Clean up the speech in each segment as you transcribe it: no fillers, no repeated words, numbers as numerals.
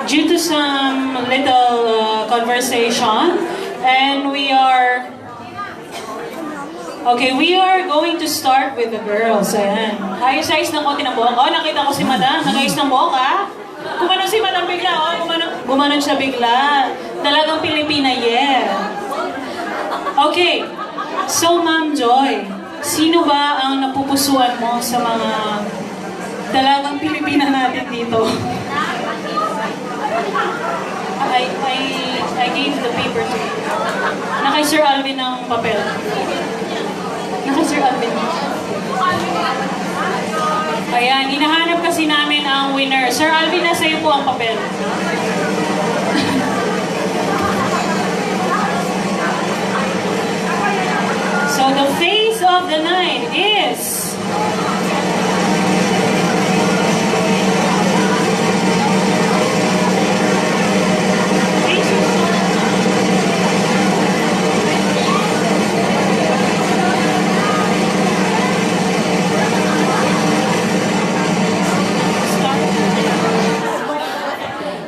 due to some little conversation, and we are going to start with the girls. Ayan. Ayos-ayos na konti ng buhok. Oh, nakita ko si Madam. Nag-ayos ng buhok, ha? Gumanon si Madam bigla. Oh, gumanon siya bigla. Talagang Pilipina, yeah. Okay. So, Ma'am Joy, sino ba ang napupusuan mo sa mga talagang Pilipina natin dito? I gave the paper to you. Nakay Sir Alvin ang papel. Nakay Sir Alvin. Ayan, hinahanap kasi namin ang winner. Sir Alvin, nasa iyo po ang papel. So the face of the night is...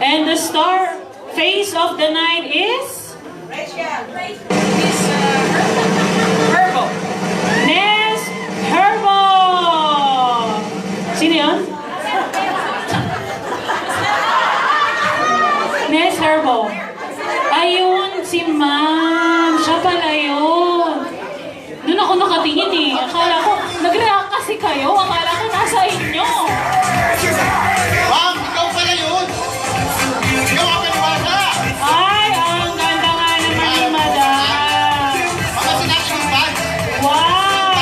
And the star face of the night is? Miss Herbo. Miss Herbo! Sino yun? Miss Herbo. Ayun, si Ma'am. Siya pala yun. Doon ako nakatingin eh. Akala ko, nag-react kasi kayo. Akala ko nasa inyo. Ma'am, ikaw pala yun! Ikaw ang paniwala! Ay, ang ganda nga naman ni Madam. Baka sinabi yung bag! Wow!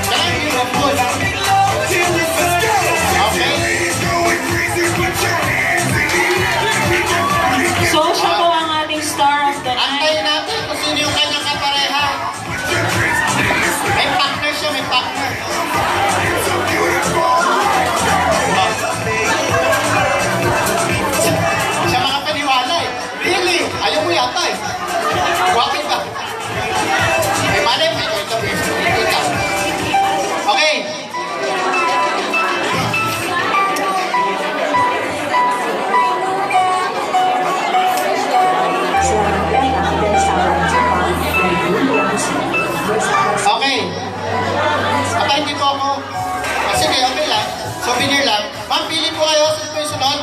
Kaya yung rambol. Okay? So, siya po ang ating star of the night. Antayin natin kung sino yung kanyang kapareha. May partner siya, may partner. Siya mga paniwala eh. Really? Ayaw mo yata eh. Wakit ba? May malay mo, ikaw. Okay. Okay. Baka hindi po ako. Sige, okay lang. Souvenir lang. Ma'am, pili po kayo. Sino po yung sunod?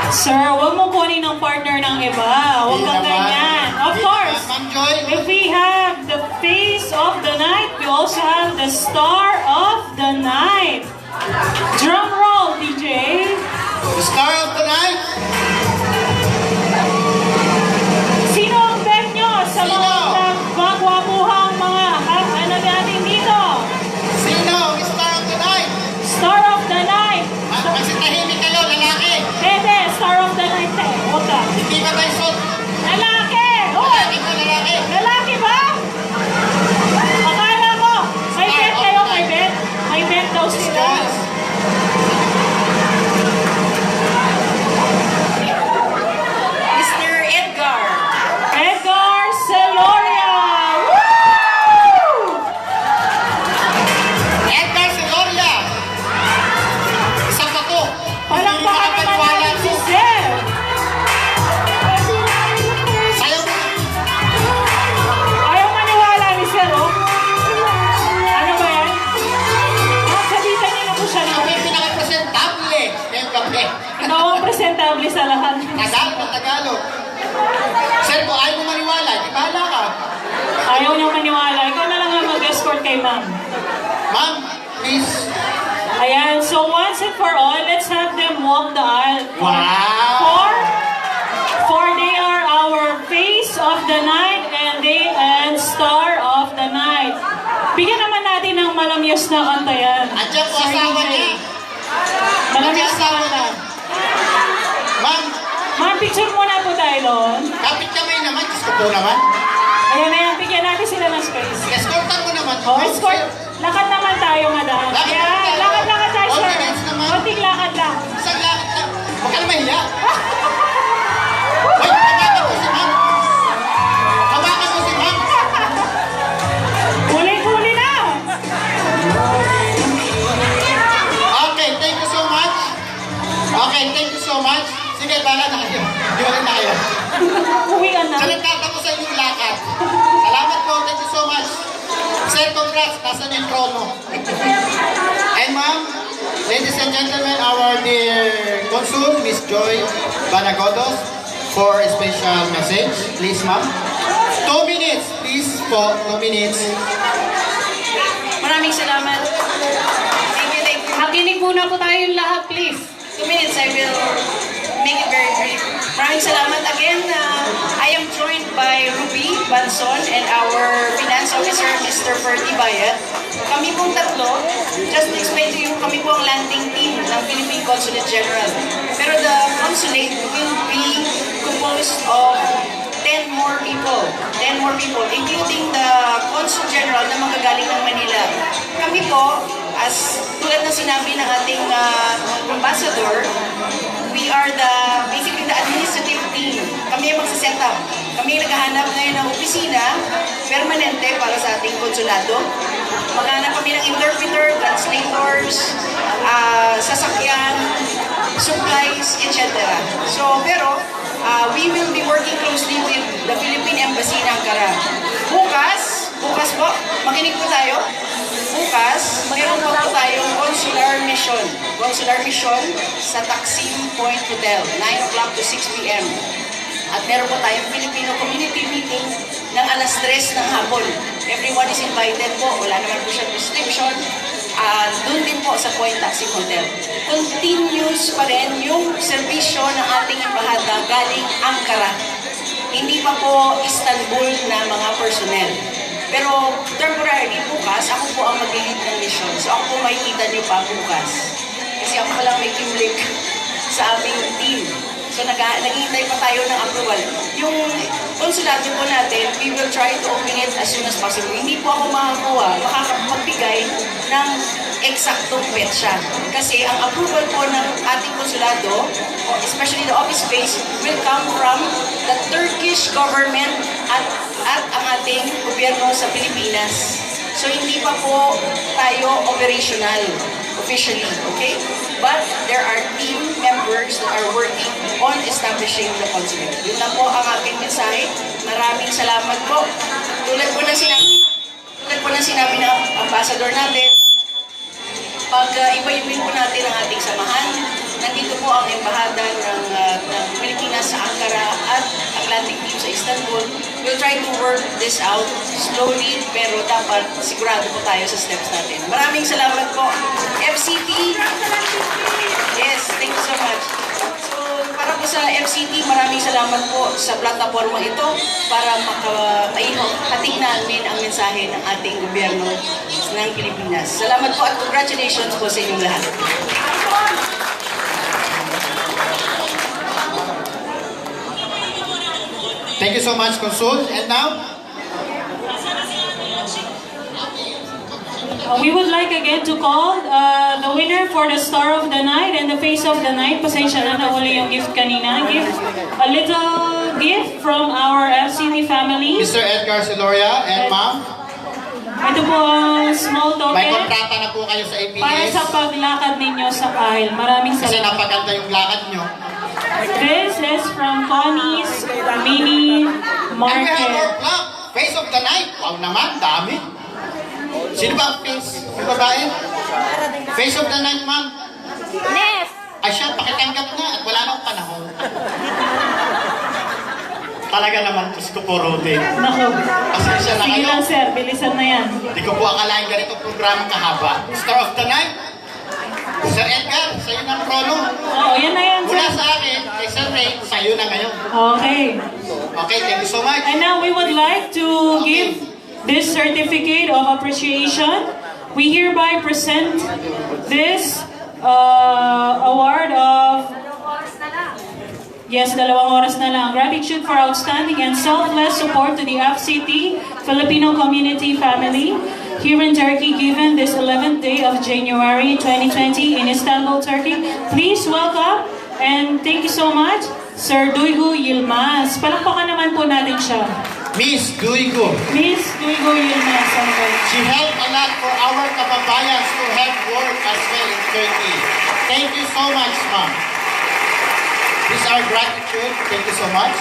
Sir, huwag mo kunin ang partner ng iba. Huwag Hindi kang naman. ganyan. Of Hindi course, naman, Ma'am Joy. if we have the face of the night, we also have the star of the night. Drum roll, DJ. The star of the night. Sino ang bet nyo sa Sino? mga magwapuhang mga ano natin dito? Sino ang star of the night? Star of the night. Kasi tahimik kayo, lalaki. Hindi, star of the night eh. Huwag ka. Hindi ba tayo son? Lalaki! Hoy! Lalaki ko, lalaki. Lalaki ba? Akala ko, may bet kayo, may bet. May bet daw sila. Choice. Mr. Edgar. Edgar Celoria! Woo! Edgar Celoria. Isa pa to. Parang Hindi baka naman makapaniwala natin si to. Sir. Sayo. Ayaw maniwala ni Sir, oh. Ano ba yan? Sabitan niyo na po siya Ikaw na. yung pinaka-presentable. Ngayong gabi. Ikaw ang presentable sa lahat. Tagalog. Sir, kung ayaw mo maniwala, di bahala ka. Ayaw niyang maniwala. Ikaw na lang ang mag-escort kay ma'am. Ma'am, please. Ayan, so once and for all, let's have them walk the aisle. Wow! For they are our face of the night and star of the night. Bigyan naman natin ng malamyas na kanta yan. Andiyan po Sir asawa DJ. niya. Malamyas na asawa kanta. niya. Ma'am, Ma'am, picture muna po tayo doon. kapit kamay naman. Diyos ko po naman. Ayan na yan, bigyan natin sila ng space. Escortan mo naman. Oh, escort. Lakad naman tayo, madam. Lakad Ayan, naman tayo. lakad tayo, sir. Confidence naman. Konting lakad lang. Isang lakad lang. Huwag ka na mahiya. Wait, habakan mo si ma'am. Habakan mo si ma'am. Huli na! congrats. Nasa yung chrono. And ma'am, ladies and gentlemen, our dear Consul, Miss Joy Banagodos, for a special message. Please, ma'am. 2 minutes, please po. 2 minutes. Maraming salamat. Thank you, thank you. Makinig muna po tayong lahat, please. 2 minutes, I will make it very brief. Maraming salamat again. I am joined by Ruby Banson and our finance officer, Mr. Ferdy Bayat. Kami pong tatlo, just to explain to you, kami po ang landing team ng Philippine Consulate General. Pero the consulate will be composed of 10 more people, including the Consul General na manggagaling ng Manila. Kami po, as tulad na sinabi ng ating ambassador, we are basically the administrative team. Kami ang magsaset up. Kami ang naghahanap ngayon ng opisina, permanente para sa ating konsulado. Maghanap kami ng interpreter, translators, sasakyan, supplies, etc. So, pero, we will be working closely with the Philippine Embassy in Ankara. Bukas po, makinig po tayo. Bukas, meron po tayong consular mission. Consular mission sa Taksim Point Hotel, 9 o'clock to 6 p.m. At meron po tayong Filipino community meeting ng alas 3 ng hapon. Everyone is invited po. Wala naman po siyang restriction. Doon din po sa Point Taksim Hotel. Continuous pa rin yung serbisyo ng ating embahada galing Ankara. Hindi pa po Istanbul na mga personnel. Pero temporarily bukas, ako po ang mag-lead ng mission. So ako po makikita niyo pa bukas. Kasi ako palang may kimlik sa aming team. So naghihintay pa tayo ng approval. Yung konsulado po natin, we will try to open it as soon as possible. Hindi po ako makakapagbigay ng eksaktong petsa. Kasi ang approval po ng ating konsulado, especially the office space, will come from the Turkish government at ang ating gobyerno sa Pilipinas. So hindi pa po tayo operational officially, okay? But there are team members that are working on establishing the consulate. Yun lang po ang aking mensahe. Maraming salamat po. Tulad po na sinabi ng ambassador natin, pag iba-ibig po natin ang ating samahan, nandito po ang embahada ng Pilipinas sa Ankara at Atlantic Team sa Istanbul. We'll try to work this out slowly, pero dapat sigurado po tayo sa steps natin. Maraming salamat po. FCT, yes, thank you so much. So, para po sa FCT, maraming salamat po sa plataforma ito para makahatid namin ang mensahe ng ating gobyerno ng Pilipinas. Salamat po at congratulations po sa inyong lahat. Thank you so much, Consul. And now, We would like again to call the winner for the Star of the Night and the Face of the Night. Pasensya na nawala yung gift kanina. A little gift from our FCT family. Mr. Edgar Siloria and ma'am, Ito po ang small may token kontrata na po kayo sa APS. para sa paglakad ninyo sa kahil. Maraming Kasi salamat. napaganda yung lakad nyo. This is from Connie's Mini And we have our Market. vlog, Face of the Night. Wow naman, dami. Sino ba ang face? Yung babae? Face of the Night, ma'am. Nef! Ay siya, pakitanggap na at wala nang panahon. Talaga naman, Diyos ko po, Rudy. Naku. Pasensya na Sige kayo. lang sir, bilisan na yan. Hindi ko po akalain ganitong programang kahaba. Star of the Night. Sir Edgar, sa'yo ng chrono. Oo, yan na yan Mula sir. sa akin, kay Sir Ray, sa'yo na ngayon. Okay. Okay, thank you so much. And now we would like to give this certificate of appreciation. We hereby present this award of, yes, 2 oras na lang. Gratitude for outstanding and selfless support to the FCT Filipino community family here in Turkey, given this 11th day of January 2020 in Istanbul, Turkey. Please welcome and thank you so much, Sir Duygu Yilmaz. Palakpakan naman po natin siya. Miss Duigo, Miss Duygu Yilmaz. she helped a lot for our kababayans to have work as well in Turkey. Thank you so much, ma'am. This is our gratitude. Thank you so much.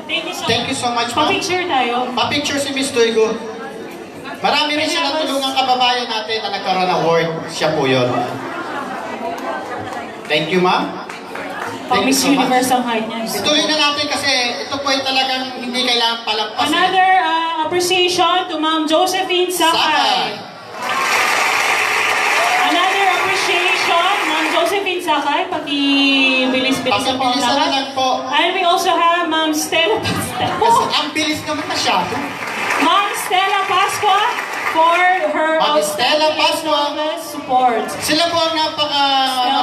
Thank you so Thank you so much, ma'am. Pa-picture tayo. Pa-picture si Miss Duigo. Marami rin siya natulungang kababayan natin na nagkaroon ng award. Siya po yun. Thank you, ma'am. Pang Thank you Miss so much. Universe ang height niya. Ituloy na natin kasi ito po ay talagang hindi kailangan palampasin. Another appreciation to Ma'am Josephine Sakay. Another appreciation, Ma'am Josephine Sakay. Pakibilis-bilis po ang Pakibilisan na lang lahat. po. And we also have Ma'am Stella Kasi Pascua. ang bilis naman masyado. Ma'am Stella Pascua for her Ma'am Stella outstanding Pascua. selfless support. Sila po ang Stella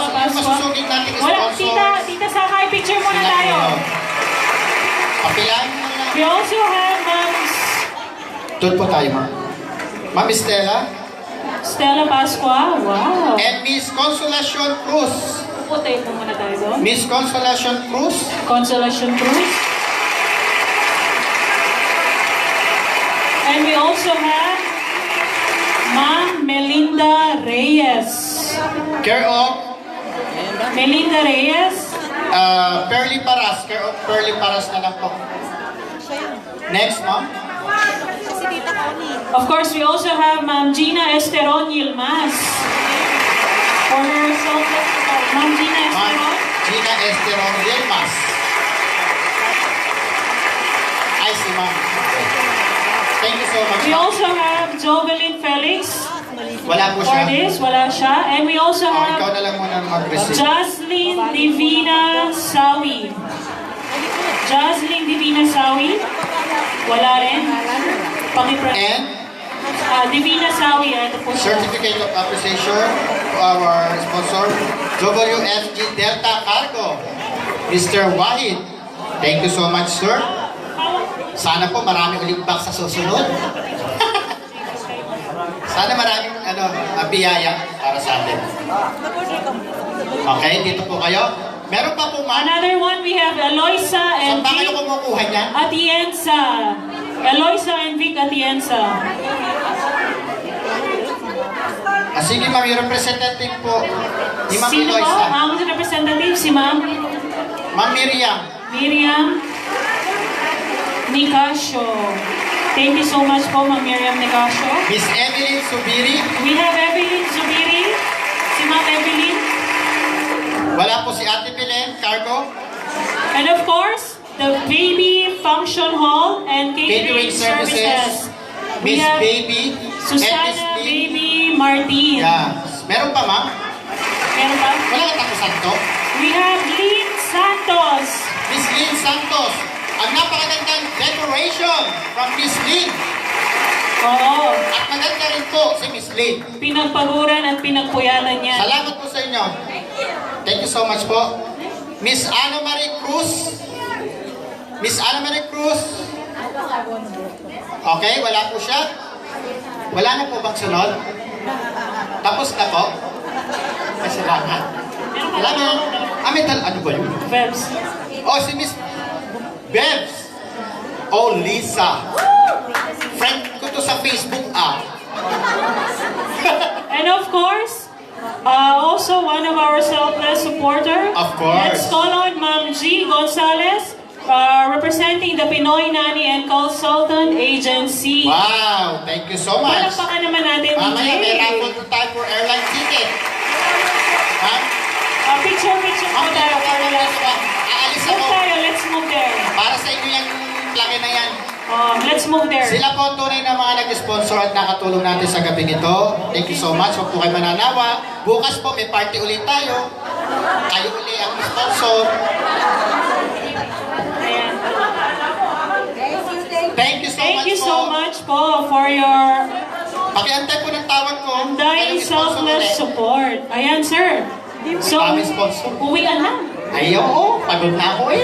Pascua. masusugid nating Wala, sponsor. Tita Sakay, picture muna Sila tayo. po. Papilahan mo na. We also have Ma'am Doon po tayo, ma'am. Ma'am Stella Stella Pascua. Wow. and Miss Consolacion Cruz. Putay mo muna tayo doon. Miss Consolacion Cruz. Consolation Cruz. And we also have Ma'am Melinda Reyes. Care of Melinda Reyes. Pearly Paras. Care of Pearly Paras na lang po. Next, ma'am. Of course, we also have Ma'am Gina Esteron Yilmaz. For her selfless support. Ma'am Gina Ma'am Esteron. Gina Esteron Yilmaz. I see, ma'am. Thank you so much, We ma'am. also have Jovelyn Felix. Wala po For siya. this, wala siya. And we also Ikaw have na lang muna mag-receive. Jocelyn Divina Sawi. Jocelyn Divina Sawi. Wala rin. Pakipra. And Divina Sawi. Ito po siya. certificate of appreciation to our sponsor, WFG Delta Cargo, Mr. Wahid. Thank you so much, sir. Sana po marami ulit back sa susunod. Sana maraming biyaya para sa atin. Okay, dito po kayo. Meron pa po, ma'am. Another one, we have Eloisa Saan and ba kayo Vic kumukuha niyan? Atienza. Eloisa and Vic Atienza. Sige, ma'am, yung representative po ni Ma'am Sino Eloisa. ba? Ang representative, si Ma'am Ma'am Miriam. Miriam Nicasio. Thank you so much po, Ma'am Miriam Nicasio. Miss Evelyn Subiri. We have Evelyn Zubiri. Si Ma'am Evelyn. Wala po si Ate Belen, Cargo. And of course, the Baby Function Hall and Catering Catering Services. We Miss have Baby. and Miss Susana Lynn. Baby Martin. Yeah. Meron pa, ma'am? Meron ba? Wala ka takusan to? We have Lynn Santos. Miss Lynn Santos. Ang napakagandang decoration from Miss Lynn. Oo. At maganda rin po si Miss Lynn. Pinagpaguran at pinagpuyatan niya. Salamat po sa inyo. Thank you so much po. Miss Ana Marie Cruz. Miss Ana Marie Cruz. Okay, wala po siya. Wala na po bang sunod? Tapos na po? Kasalanan. Salamat. Ano ba yun? Verbs. Oh, si Miss Bebs. Oh, Lisa. Friend ko to sa Facebook And of course, also one of our selfless supporter. Of course. Let's call on Ma'am G. Gonzalez, representing the Pinoy Nanny and Consultant Agency. Wow, thank you so much. Palakpakan naman natin, Mamaya may DJ. raffle po tayo for airline ticket. Ha? Picture po tayo for the last one. Aalis Move ako. tayo, let's move there. Para sa inyo yung plugin na yan. Let's move there. Sila po ang tunay na mga nag-sponsor at nakatulong natin sa gabi nito. Thank you so much. Huwag po kayo mananawa. Bukas po may party ulit tayo. Kayo ulit ang sponsor. Ayan. Thank you so Thank much you po. so much po for your Pakiantay po ng tawag ko. undying Kayong sponsor selfless ulit. support. Ayan, sir. So, Kami sponsor. uwian na. Ayaw, pagod na ako eh.